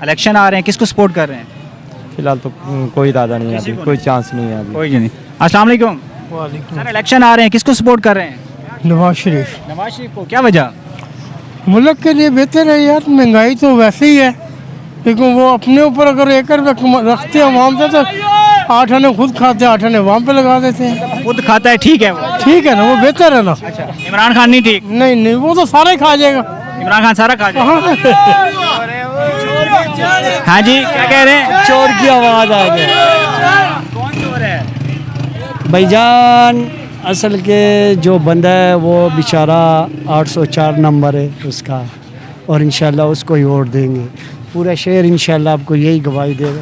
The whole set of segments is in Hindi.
इलेक्शन आ रहे हैं, किसको सपोर्ट कर रहे हैं? फिलहाल तो कोई इरादा नहीं है अभी, कोई चांस नहीं है अभी। कोई नहीं। अस्सलाम वालेकुम। सर इलेक्शन आ रहे हैं, किसको सपोर्ट कर रहे हैं? नवाज शरीफ। नवाज शरीफ को, क्या वजह? मुल्क के लिए बेहतर है यार, महंगाई तो वैसे ही है, लेकिन वो अपने ऊपर अगर 1 रुपये रखते हैं अवाम से तो 8 आने खुद खाते हैं, 8 आने अवाम पे लगा देते हैं। खुद खाता है, ठीक है वो। ठीक है ना, वो बेहतर है ना। इमरान खान नहीं ठीक? नहीं, वो तो सारा ही खा जाएगा। इमरान खान सारा खा जाएगा। हाँ जी, क्या कह रहे हैं? चोर की आवाज़ आ गई। कौन चोर है? भाईजान असल के जो बंदा है वो बेचारा 804 नंबर है उसका, और इंशाल्लाह उसको ही वोट देंगे। पूरा शहर इंशाल्लाह आपको यही गवाही देगा,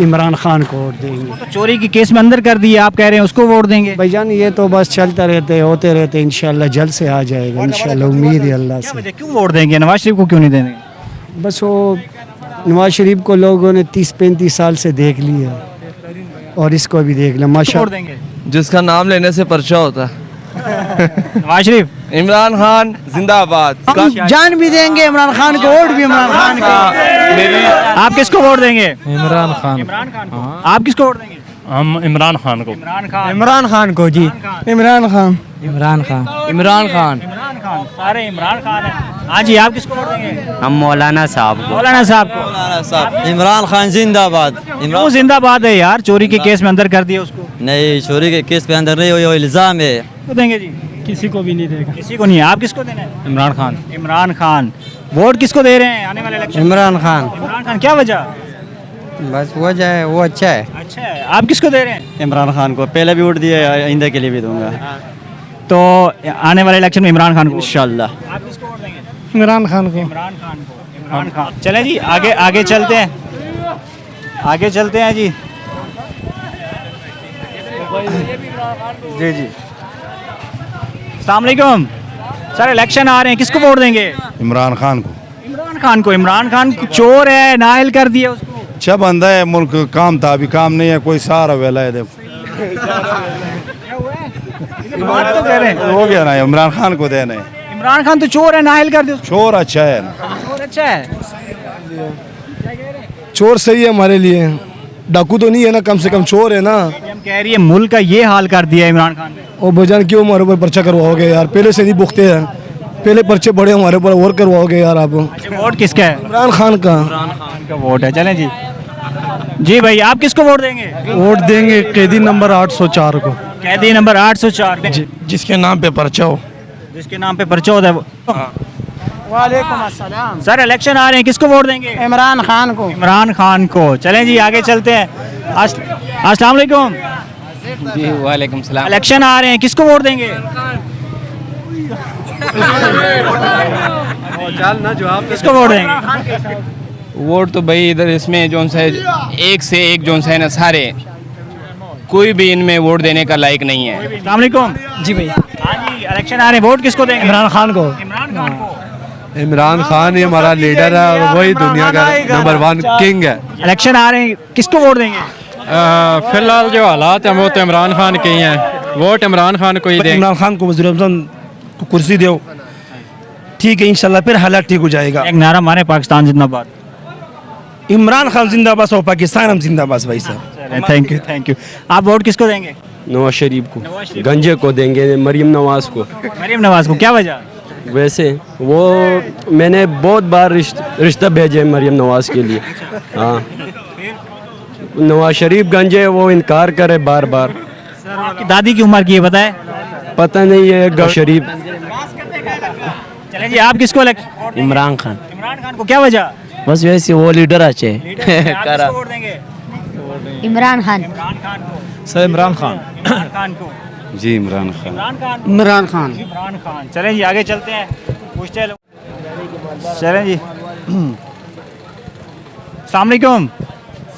इमरान खान को वोट देंगे। तो चोरी के केस में अंदर कर दिए, आप कह रहे हैं उसको वोट देंगे? भाईजान ये तो बस चलता रहते होते रहते, इंशाल्लाह जल्द से आ जाएगा, इंशाल्लाह उम्मीद है अल्लाह क्या से। वजह, क्यों वोट देंगे? नवाज शरीफ को क्यों नहीं देंगे? बस वो नवाज शरीफ को लोगों ने 30-35 साल से देख लिया और इसको भी देख लिया माशा। वोट देंगे जिसका नाम लेने से पर्चा होता है। नवाज शरीफ। इमरान खान जिंदाबाद। जान भी देंगे इमरान खान को, वोट भी इमरान खान को। आप किसको वोट देंगे? इमरान खान। इमरान खान को। आप किसको वोट देंगे? हम इमरान खान को। इमरान खान। इमरान खान को जी। इमरान खान। इमरान खान। इमरान खान। इमरान खान, सारे इमरान खान है। हाँ जी, आप किसको वोट देंगे? हम मौलाना साहब को। मौलाना साहब को। इमरान खान जिंदाबाद। क्यों जिंदाबाद है यार? चोरी के केस में अंदर कर दिया उसको। नहीं, चोरी के केस पे अंदर नहीं हुई, वो इल्जाम है। किसको देंगे जी? किसी को भी नहीं देगा। किसी को नहीं है। आप किसको देना है? इमरान खान। इमरान खान। वोट किसको दे रहे हैं आने वाले इलेक्शन? इमरान खान। इमरान खान, क्या वजह? बस वजह है, वो अच्छा है। अच्छा है। आप किसको दे रहे हैं? इमरान खान को पहले भी वोट दिए, आइंदा के लिए भी दूंगा तो आने वाले इलेक्शन में इमरान खान को। इंशाल्लाह। आप किसको वोट देंगे? इमरान खान को। इमरान खान को। इमरान खान। चलें जी, आगे आगे चलते हैं, आगे चलते हैं जी। जी जी। अस्सलाम वालेकुम। सर इलेक्शन आ रहे हैं, किसको वोट देंगे? इमरान खान को। इमरान खान को। इमरान खान चोर है, नाअहल कर दिया उसको। अच्छा बंदा है, मुल्क काम था, अभी काम नहीं है, कोई सहारा वेला है। तो कह रहे हैं हो गया ना, इमरान खान को देना है। इमरान खान तो चोर है, नाअहल कर दिया उसको। चोर अच्छा है ना। चोर अच्छा है। चोर सही है हमारे लिए, डाकू तो नहीं है ना, कम से कम चोर है ना। हम कह रही है मुल्क का ये हाल कर दिया इमरान खान ने। और भजन क्यों हमारे ऊपर पर्चा करवाओगे यार? पहले से नहीं भुगते हैं, पहले पर्चे बड़े हमारे ऊपर और करवाओगे यार आप। अच्छा, वोट किसका है? इमरान खान का। इमरान खान का वोट है। चलें जी। जी भाई, आप किसको वोट देंगे? वोट देंगे कैदी नंबर 804 को। कैदी नंबर 804। जिसके नाम पे पर्चा हो। जिसके नाम पे पर्चा होता है वो। वालेकुम अस्सलाम। सर इलेक्शन आ रहे हैं, किसको वोट देंगे? इमरान खान को। इमरान खान को। चलें जी, आगे चलते हैं। अस्सलाम वालेकुम। जी वालेकुम सलाम। इलेक्शन आ रहे हैं, किसको वोट देंगे? किसको वोट देंगे? वोट तो भाई इधर इसमें जोन सा एक से एक जोन सा है ना, सारे कोई भी इनमें वोट देने का लायक नहीं है। अस्सलाम वालेकुम। जी भैया। हाँ जी, इलेक्शन आ रहे हैं, वोट किसको देंगे? इमरान खान को। इमरान खान को। इमरान खान ही हमारा लीडर है और वही दुनिया का नंबर 1 किंग है। इलेक्शन आ रहे हैं, किसको वोट देंगे? फिलहाल जो हालात हैं वो तो इमरान खान के ही हैं, वोट इमरान खान को ही देंगे। इमरान खान को वज़ीर-ए-आज़म को कुर्सी दो, ठीक है, इंशाल्लाह फिर हालात ठीक हो जाएगा। एक नारा मारे, पाकिस्तान जिंदाबाद। इमरान खान जिंदाबाद और पाकिस्तान हम जिंदाबाद भाई साहब। Thank you, thank you. आप वोट किसको देंगे? नवाज शरीफ को। नवाज शरीफ। गंजे को देंगे, मरीम नवाज को। मरीम नवाज को, क्या वजह? वैसे वो मैंने बहुत बार रिश्ता भेजे मरीम नवाज के लिए। हाँ, नवाज शरीफ गंजे, वो इनकार करे बार बार। आपकी दादी की उम्र की है, बताए? पता नहीं है शरीफ। चलें जी, आप किसको इमरान खान। इमरान खान को, क्या वजह? बस वैसे वो लीडर अच्छे। आप किसको वोट देंगे? इमरान खान। इमरान खान को। सर इमरान खान। इमरान खान को। जी इमरान खान। इमरान खान। इमरान खान। इमरान खान। चलें जी, आगे चलते हैं, पूछते हैं लोग। चलें जी। अस्सलाम वालेकुम।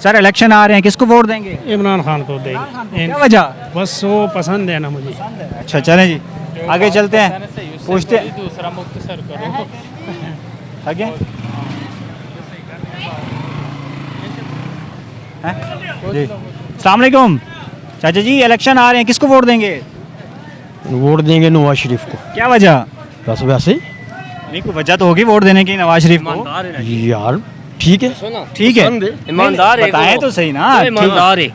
सर इलेक्शन आ रहे हैं, किसको वोट देंगे? इमरान खान को देंगे। क्या वजह? बस वो पसंद है ना मुझे। अच्छा, चलें जी, आगे चलते हैं, पूछते हैं। दूसरा मुख्तसर करो। आगे जी। अस्सलाम वालेकुम। चाचा जी इलेक्शन आ रहे हैं, किसको वोट देंगे? वोट देंगे नवाज शरीफ को। क्या वजह? बस वैसे ही नहीं, कोई वजह तो होगी वोट देने की नवाज शरीफ को। यार ठीक है, ठीक है, ईमानदार है, बताएं तो सही ना। ईमानदार है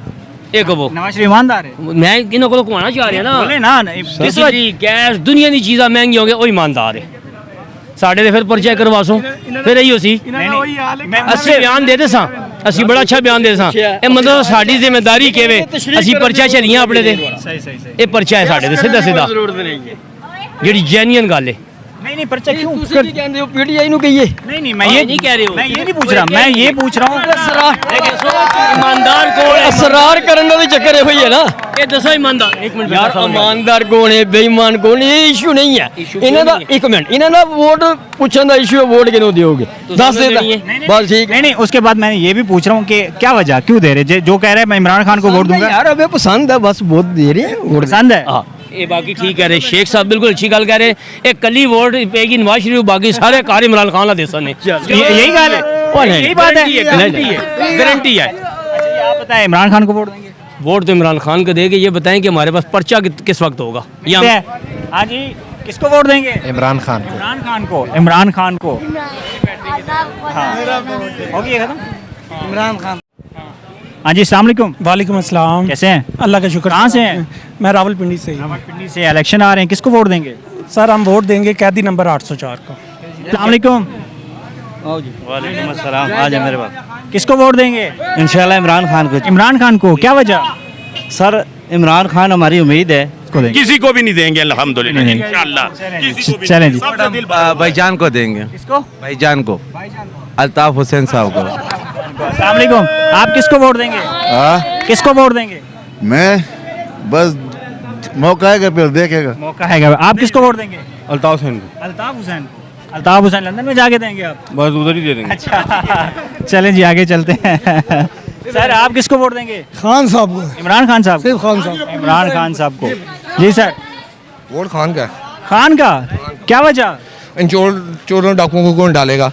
एक वो नवाज शरीफ ईमानदार है, मैं इन्हों को घुमाना चाह रहा ना। बोले ना नहीं, बिजली गैस दुनिया की चीज़ा महंगी होंगे, वो ईमानदार है। साढ़े ते फिर परचा करवा सो फिर यही सी ਅਸੀਂ ਬਿਆਨ ਦੇ ਦੇ ਸਾਂ, ਅਸੀਂ ਬੜਾ ਅੱਛਾ ਬਿਆਨ ਦੇ ਸਾਂ। ਇਹ ਮਤਲਬ ਸਾਡੀ ਜ਼ਿੰਮੇਵਾਰੀ ਕਿਵੇਂ ਅਸੀਂ ਪਰਚਾ ਚਲੀਆਂ ਆਪਣੇ ਤੇ, सही सही सही। ਇਹ ਪਰਚਾ ਹੈ ਸਾਡੇ ਤੇ ਸਿੱਧਾ ਸਿੱਧਾ, ਜਿਹੜੀ ਜੈਨੂਇਨ ਗੱਲ ਹੈ। नहीं नहीं पर्चा क्यों ਤੁਸੀਂ ਕਹਿੰਦੇ ਹੋ ਪੀਟੀਆਈ ਨੂੰ ਕਹੀਏ? नहीं नहीं मैं ये नहीं कह रहे हो। मैं ये नहीं पूछ रहा, मैं ये पूछ रहा हूँ ईमानदार कौन है? असरार करने का चक्कर है भैया ना, ये दसो ईमानदार। एक मिनट यार, ईमानदार कौन है बेईमान कौन है, ये इशू नहीं है इन्हों का। एक मिनट, इन्हों का वोट पूछने का इशू है, वोट किन्हों दोगे? दस दे बस ठीक। नहीं नहीं उसके बाद मैंने ये भी पूछ रहा हूँ कि क्या वजह क्यों दे रहे, जो कह रहे हैं मैं इमरान खान को वोट दूंगा। यार हमें पसंद है, बस वोट दे रहे हैं, वोट पसंद है। हाँ ये बाकी ठीक कह रहे शेख साहब, बिल्कुल अच्छी गल कह रहे। एक कली वोट पेगी नवाज शरीफ, बाकी सारे कार इमरान खान ला देसन ने। यही गाल है, यही बात है, गारंटी है। आप बताएं इमरान खान को वोट देंगे? वोट तो इमरान खान को देंगे, ये बताएं कि हमारे पास पर्चा किस वक्त होगा। हाँ जी, किसको वोट देंगे? इमरान खान को। इमरान खान को, इमरान खान को। हाँ होगी ये खत्म। इमरान खान। हाँ जी अस्सलाम वालेकुम। वालेकुम अस्सलाम। कैसे हैं? अल्लाह का शुक्र। कहाँ से हैं? मैं रावलपिंडी से ही हूँ। पिंडी से इलेक्शन आ रहे हैं, किसको वोट देंगे? सर हम वोट देंगे कैदी नंबर 804 को। अस्सलाम वालेकुम। वालेकुम अस्सलाम। आ जाए मेरे पास। किसको वोट देंगे? इंशाल्लाह इमरान खान को। इमरान खान को, क्या वजह? सर इमरान खान हमारी उम्मीद है। किसी को भी नहीं देंगे अल्हम्दुलिल्लाह इंशाल्लाह। चलें जी, भाईजान को देंगे, किसको? भाईजान को, अल्ताफ हुसैन साहब को। अस्सलाम वालेकुम। आप किसको वोट देंगे? किसको वोट देंगे? मैं बस मौका है फिर देखेगा। मौका है क्या? आप किसको वोट देंगे? अल्ताफ हुसैन को। अल्ताफ हुसैन। अल्ताफ हुसैन लंदन में जाके देंगे आप? बस उधर ही दे देंगे। अच्छा चलें जी आगे चलते हैं। सर आप किसको वोट देंगे? खान साहब को। इमरान खान साहब? सिर्फ खान साहब। इमरान खान साहब को। जी सर। वोट खान का। खान का, क्या वजह? इन चोरों डाकुओं को कौन डालेगा?